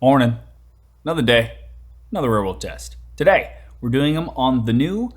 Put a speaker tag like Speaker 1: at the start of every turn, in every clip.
Speaker 1: Morning. Another day, another real-world test. Today, we're doing them on the new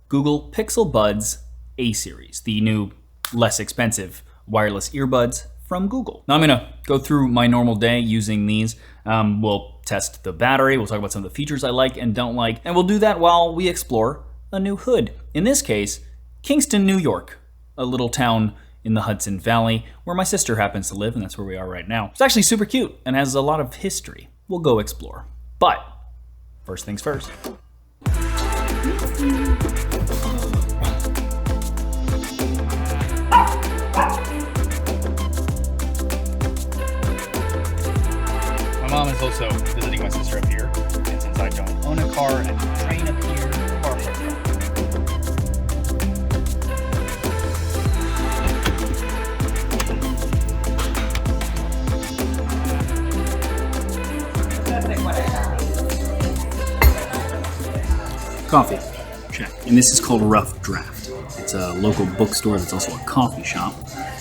Speaker 1: Google Pixel Buds A series, the new, less expensive wireless earbuds from Google. Now I'm gonna go through my normal day using these. We'll test the battery, we'll talk about some of the features I like and don't like, and we'll do that while we explore a new hood. In this case, Kingston, New York, a little town in the Hudson Valley, where my sister happens to live, and that's where we are right now. It's actually super cute and has a lot of history. We'll go explore. But first things first. My mom is also visiting my sister up here, and since I don't own a car and train up here, car. Coffee, check. And this is called Rough Draft. It's a local bookstore that's also a coffee shop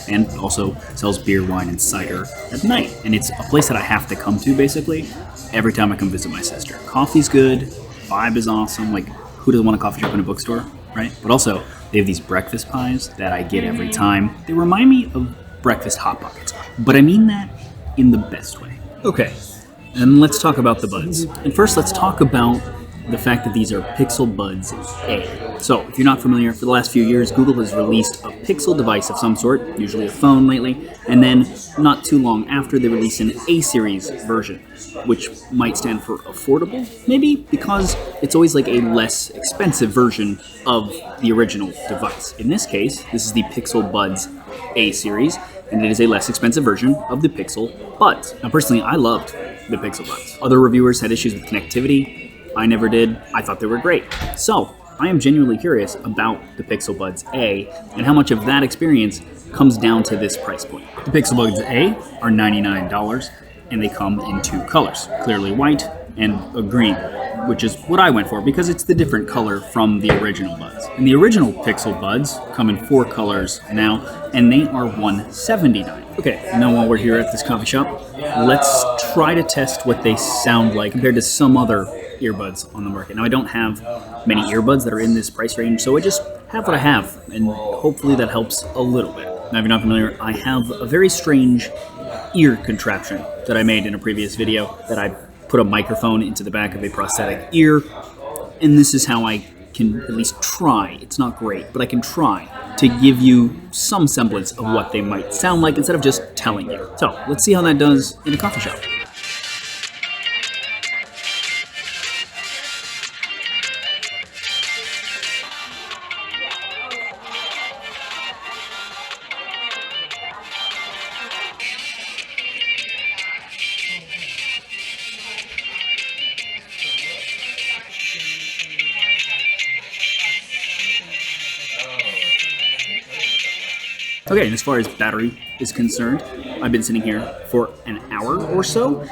Speaker 1: and also sells beer, wine, and cider at night. And it's a place that I have to come to basically every time I come visit my sister. Coffee's good, vibe is awesome. Like, who doesn't want a coffee shop in a bookstore, right? But also, they have these breakfast pies that I get every time. They remind me of breakfast Hot Pockets, but I mean that in the best way. Okay, and let's talk about the buds. And first, let's talk about the fact that these are Pixel Buds A. So, if you're not familiar, for the last few years, Google has released a Pixel device of some sort, usually a phone lately, and then not too long after they release an A-series version, which might stand for affordable, maybe, because it's always like a less expensive version of the original device. In this case, this is the Pixel Buds A-series, and it is a less expensive version of the Pixel Buds. Now, personally, I loved the Pixel Buds. Other reviewers had issues with connectivity. I never did. I thought they were great. So, I am genuinely curious about the Pixel Buds A and how much of that experience comes down to this price point. The Pixel Buds A are $99 and they come in two colors, clearly white and a green, which is what I went for because it's the different color from the original Buds. And the original Pixel Buds come in four colors now and they are $179. Okay, and now while we're here at this coffee shop, let's try to test what they sound like compared to some other earbuds on the market. Now, I don't have many earbuds that are in this price range, so I just have what I have, and hopefully that helps a little bit. Now, if you're not familiar, I have a very strange ear contraption that I made in a previous video that I put a microphone into the back of a prosthetic ear, and this is how I can at least try. It's not great, but I can try to give you some semblance of what they might sound like instead of just telling you. So, let's see how that does in a coffee shop. Okay, and as far as battery is concerned, I've been sitting here for an hour or so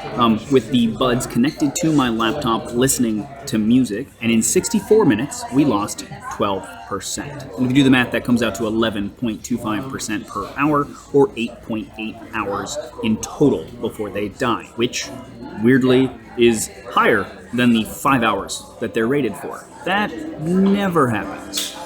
Speaker 1: with the buds connected to my laptop listening to music, and in 64 minutes, we lost 12%. And if you do the math, that comes out to 11.25% per hour, or 8.8 hours in total before they die, which, weirdly, is higher than the 5 hours that they're rated for. That never happens.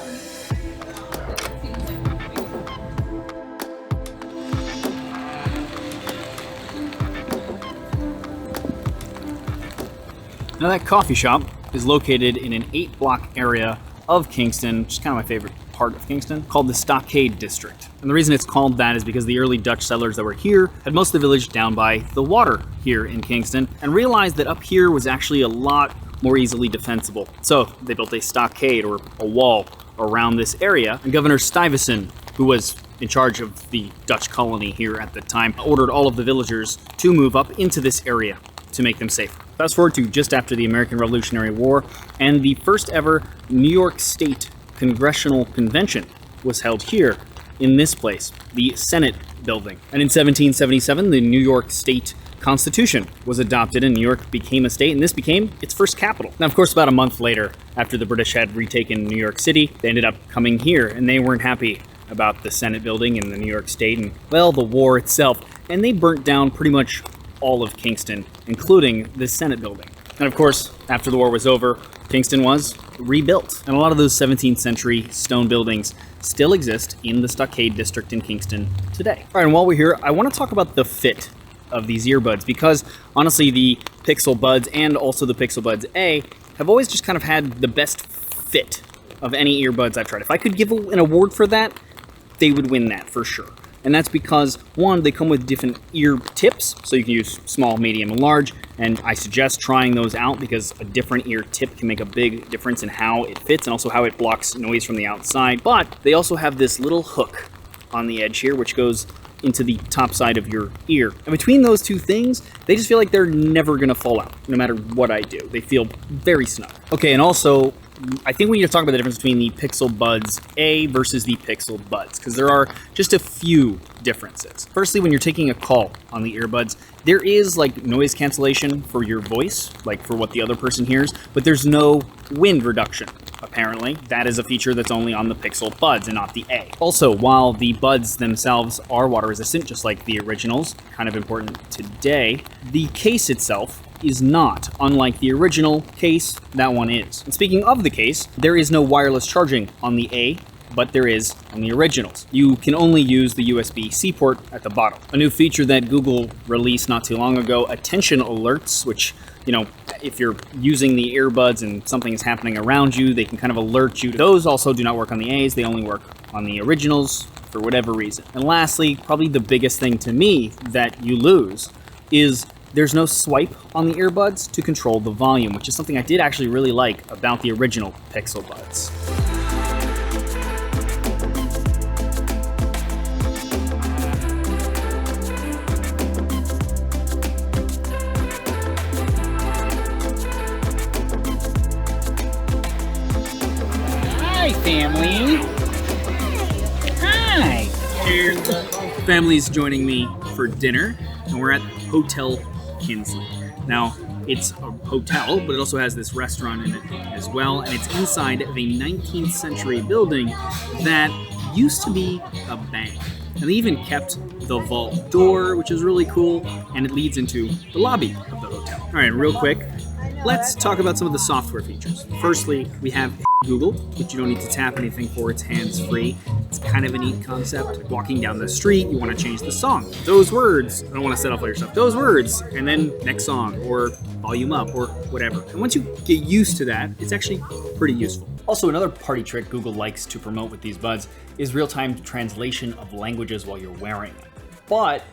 Speaker 1: Now, that coffee shop is located in an 8-block area of Kingston, which is kind of my favorite part of Kingston, called the Stockade District. And the reason it's called that is because the early Dutch settlers that were here had most of the village down by the water here in Kingston and realized that up here was actually a lot more easily defensible. So they built a stockade, or a wall, around this area, and Governor Stuyvesant, who was in charge of the Dutch colony here at the time, ordered all of the villagers to move up into this area to make them safer. Fast forward to just after the American Revolutionary War, and the first ever New York State Congressional Convention was held here in this place, the Senate building. And in 1777, the New York State Constitution was adopted and New York became a state, and this became its first capital. Now, of course, about a month later, after the British had retaken New York City, they ended up coming here, and they weren't happy about the Senate building and the New York State and, well, the war itself. And they burnt down pretty much all of Kingston, including the Senate building. And of course, after the war was over, Kingston was rebuilt. And a lot of those 17th century stone buildings still exist in the Stockade district in Kingston today. All right, and while we're here, I want to talk about the fit of these earbuds, because honestly, the Pixel Buds and also the Pixel Buds A have always just kind of had the best fit of any earbuds I've tried. If I could give an award for that, they would win that for sure. And that's because, one, they come with different ear tips, so you can use small, medium, and large, and I suggest trying those out because a different ear tip can make a big difference in how it fits and also how it blocks noise from the outside. But they also have this little hook on the edge here, which goes into the top side of your ear. And between those two things, they just feel like they're never gonna fall out, no matter what I do. They feel very snug. Okay, and also, I think we need to talk about the difference between the Pixel Buds A versus the Pixel Buds, because there are just a few differences. Firstly, when you're taking a call on the earbuds, there is like noise cancellation for your voice, like for what the other person hears, but there's no wind reduction. Apparently, that is a feature that's only on the Pixel Buds and not the A. Also, while the Buds themselves are water resistant, just like the originals, kind of important today, the case itself is not. Unlike the original case, that one is. And speaking of the case, there is no wireless charging on the A, but there is on the originals. You can only use the USB-C port at the bottom. A new feature that Google released not too long ago, attention alerts, which, you know, if you're using the earbuds and something is happening around you, they can kind of alert you. Those also do not work on the A's, they only work on the originals for whatever reason. And lastly, probably the biggest thing to me that you lose is there's no swipe on the earbuds to control the volume, which is something I did actually really like about the original Pixel Buds. Hi, family. Hi. Family's joining me for dinner, and we're at Hotel Kinsley. Now, it's a hotel, but it also has this restaurant in it as well, and it's inside of a 19th century building that used to be a bank. And they even kept the vault door, which is really cool, and it leads into the lobby of the hotel. All right, real quick, let's talk about some of the software features. Firstly, we have Google, which you don't need to tap anything for, it's hands-free. It's kind of a neat concept. Walking down the street, you want to change the song. Those words, I don't want to set off all your stuff. Those words, and then next song, or volume up, or whatever. And once you get used to that, it's actually pretty useful. Also, another party trick Google likes to promote with these buds is real-time translation of languages while you're wearing them. But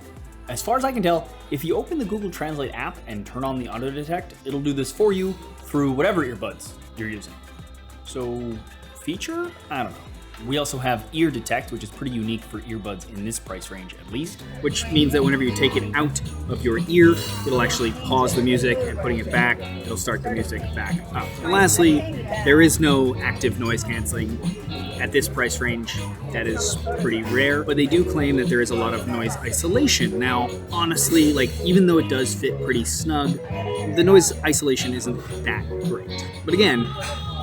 Speaker 1: as far as I can tell, if you open the Google Translate app and turn on the auto detect, it'll do this for you through whatever earbuds you're using. So, feature? I don't know. We also have ear detect, which is pretty unique for earbuds in this price range at least, which means that whenever you take it out of your ear, it'll actually pause the music, and putting it back, it'll start the music back up. And lastly, there is no active noise canceling at this price range. That is pretty rare, but they do claim that there is a lot of noise isolation. Now, honestly, like, even though it does fit pretty snug, the noise isolation isn't that great. But again,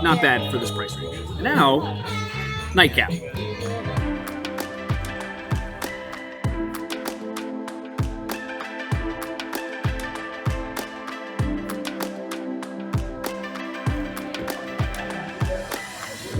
Speaker 1: not bad for this price range. And now, nightcap.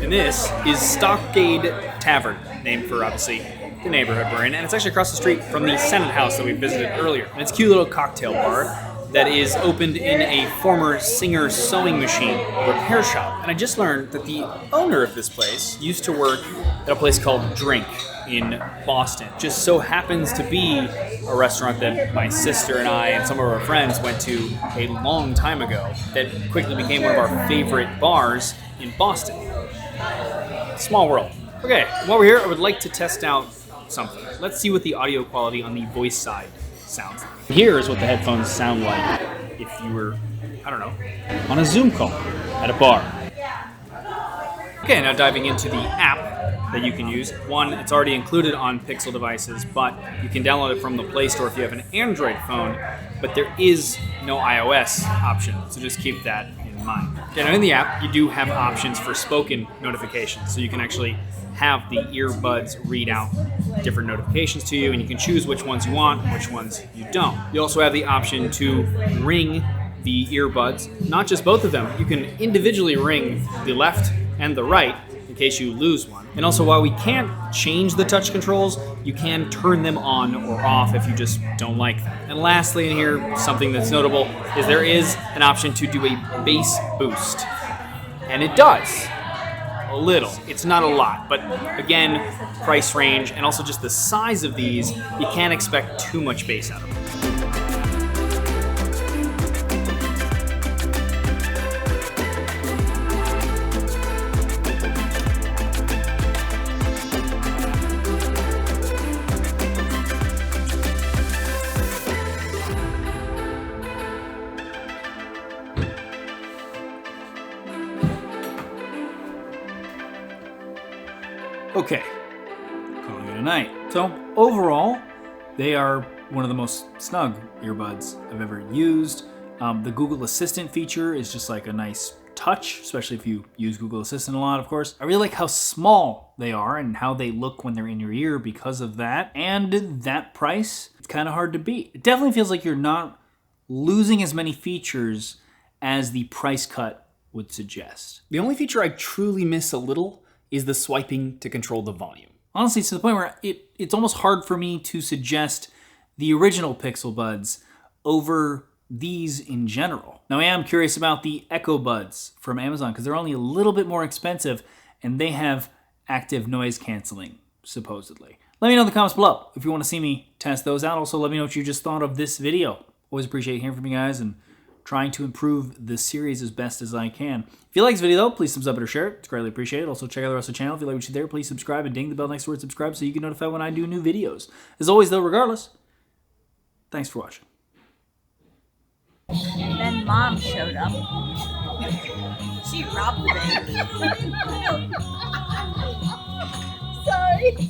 Speaker 1: And this is Stockade Tavern, named for, obviously, the neighborhood we're in. And it's actually across the street from the Senate House that we visited earlier. And it's a cute little cocktail bar that is opened in a former Singer sewing machine repair shop. And I just learned that the owner of this place used to work at a place called Drink in Boston. Just so happens to be a restaurant that my sister and I and some of our friends went to a long time ago that quickly became one of our favorite bars in Boston. Small world. Okay, while we're here, I would like to test out something. Let's see what the audio quality on the voice side sounds like. Here is what the headphones sound like if you were, I don't know, on a Zoom call at a bar. Okay, now diving into the app that you can use. One, it's already included on Pixel devices, but you can download it from the Play Store if you have an Android phone, but there is no iOS option, so just keep that in in mind. Okay, now in the app, you do have options for spoken notifications. So you can actually have the earbuds read out different notifications to you, and you can choose which ones you want and which ones you don't. You also have the option to ring the earbuds, not just both of them. You can individually ring the left and the right in case you lose one. And also, while we can't change the touch controls, you can turn them on or off if you just don't like them. And lastly in here, something that's notable is there is an option to do a bass boost. And it does. A little. It's not a lot, but again, price range and also just the size of these, you can't expect too much bass out of them. Okay, calling it a night. So overall, they are one of the most snug earbuds I've ever used. The Google Assistant feature is just like a nice touch, especially if you use Google Assistant a lot, of course. I really like how small they are and how they look when they're in your ear because of that. And that price, it's kind of hard to beat. It definitely feels like you're not losing as many features as the price cut would suggest. The only feature I truly miss a little is the swiping to control the volume. Honestly, to the point where it's almost hard for me to suggest the original Pixel Buds over these in general. Now, I am curious about the Echo Buds from Amazon because they're only a little bit more expensive and they have active noise canceling, supposedly. Let me know in the comments below if you want to see me test those out. Also, let me know what you just thought of this video. Always appreciate hearing from you guys and trying to improve this series as best as I can. If you like this video, though, please thumbs up it or share it. It's greatly appreciated. Also, check out the rest of the channel. If you like what you see there, please subscribe and ding the bell next to word subscribe so you get notified when I do new videos. As always, though, regardless, thanks for watching.
Speaker 2: And then Mom showed up. She robbed the bank. Sorry.